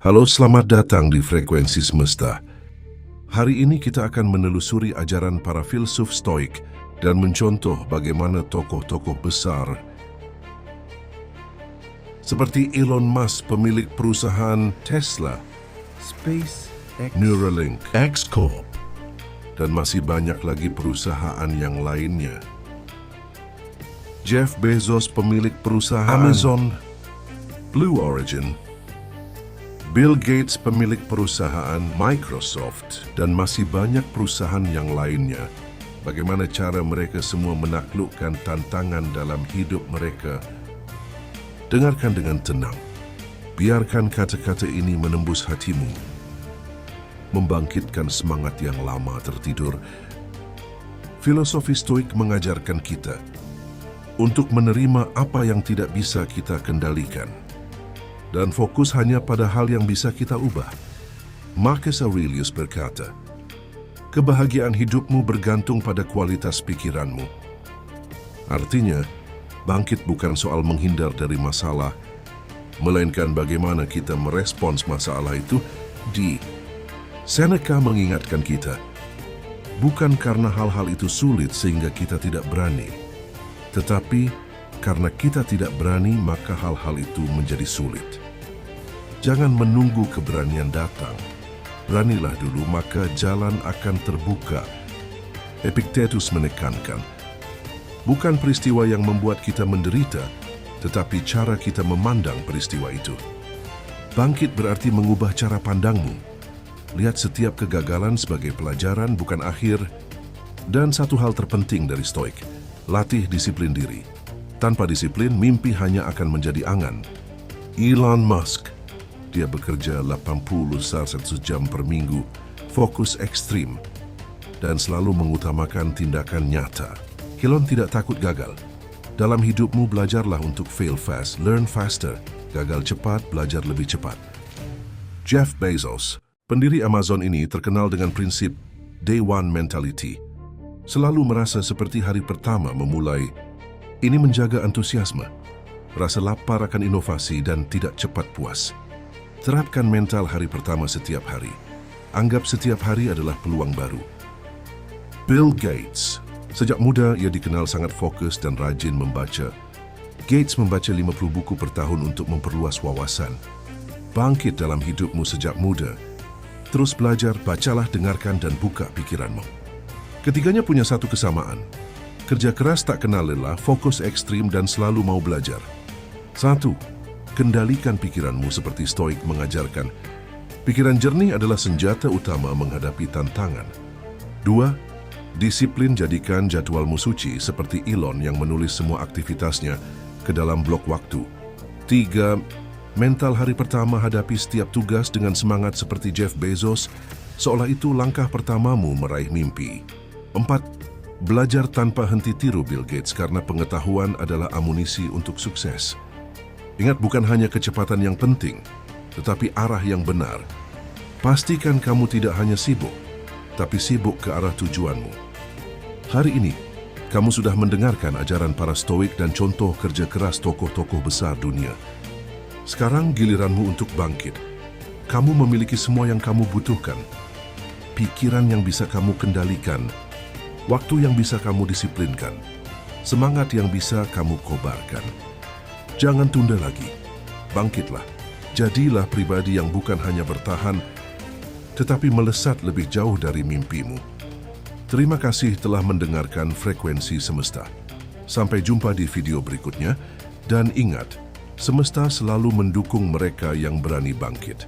Halo, selamat datang di Frekuensi Semesta. Hari ini kita akan menelusuri ajaran para filsuf Stoik dan mencontoh bagaimana tokoh-tokoh besar seperti Elon Musk, pemilik perusahaan Tesla, SpaceX, Neuralink, X Corp, dan masih banyak lagi perusahaan yang lainnya. Jeff Bezos, pemilik perusahaan Amazon, Blue Origin, Bill Gates, pemilik perusahaan Microsoft, dan masih banyak perusahaan yang lainnya. Bagaimana cara mereka semua menaklukkan tantangan dalam hidup mereka? Dengarkan dengan tenang. Biarkan kata-kata ini menembus hatimu, membangkitkan semangat yang lama tertidur. Filosofi Stoik mengajarkan kita untuk menerima apa yang tidak bisa kita kendalikan dan fokus hanya pada hal yang bisa kita ubah. Marcus Aurelius berkata, kebahagiaan hidupmu bergantung pada kualitas pikiranmu. Artinya, bangkit bukan soal menghindar dari masalah, melainkan bagaimana kita merespons masalah itu. Seneca mengingatkan kita, bukan karena hal-hal itu sulit sehingga kita tidak berani, tetapi karena kita tidak berani maka hal-hal itu menjadi sulit. Jangan menunggu keberanian datang. Beranilah dulu maka jalan akan terbuka. Epictetus menekankan, bukan peristiwa yang membuat kita menderita, tetapi cara kita memandang peristiwa itu. Bangkit berarti mengubah cara pandangmu. Lihat setiap kegagalan sebagai pelajaran, bukan akhir. Dan satu hal terpenting dari Stoik, latih disiplin diri. Tanpa disiplin, mimpi hanya akan menjadi angan. Elon Musk, dia bekerja 80-100 jam per minggu, fokus ekstrim, dan selalu mengutamakan tindakan nyata. Elon tidak takut gagal. Dalam hidupmu, belajarlah untuk fail fast, learn faster. Gagal cepat, belajar lebih cepat. Jeff Bezos, pendiri Amazon ini terkenal dengan prinsip Day One Mentality. Selalu merasa seperti hari pertama memulai. Ini menjaga antusiasme, rasa lapar akan inovasi dan tidak cepat puas. Terapkan mental hari pertama setiap hari. Anggap setiap hari adalah peluang baru. Bill Gates, sejak muda ia dikenal sangat fokus dan rajin membaca. Gates membaca 50 buku per tahun untuk memperluas wawasan. Bangkit dalam hidupmu sejak muda. Terus belajar, bacalah, dengarkan, dan buka pikiranmu. Ketiganya punya satu kesamaan. Kerja keras tak kenal lelah, fokus ekstrim, dan selalu mau belajar. 1. Kendalikan pikiranmu seperti Stoik mengajarkan. Pikiran jernih adalah senjata utama menghadapi tantangan. 2. Disiplin, jadikan jadwalmu suci seperti Elon yang menulis semua aktivitasnya ke dalam blok waktu. 3. Mental hari pertama, hadapi setiap tugas dengan semangat seperti Jeff Bezos, seolah itu langkah pertamamu meraih mimpi. 4. Belajar tanpa henti, tiru Bill Gates karena pengetahuan adalah amunisi untuk sukses. Ingat, bukan hanya kecepatan yang penting, tetapi arah yang benar. Pastikan kamu tidak hanya sibuk, tapi sibuk ke arah tujuanmu. Hari ini, kamu sudah mendengarkan ajaran para Stoik dan contoh kerja keras tokoh-tokoh besar dunia. Sekarang giliranmu untuk bangkit. Kamu memiliki semua yang kamu butuhkan. Pikiran yang bisa kamu kendalikan, waktu yang bisa kamu disiplinkan, semangat yang bisa kamu kobarkan. Jangan tunda lagi. Bangkitlah. Jadilah pribadi yang bukan hanya bertahan, tetapi melesat lebih jauh dari mimpimu. Terima kasih telah mendengarkan Frekuensi Semesta. Sampai jumpa di video berikutnya, dan ingat, semesta selalu mendukung mereka yang berani bangkit.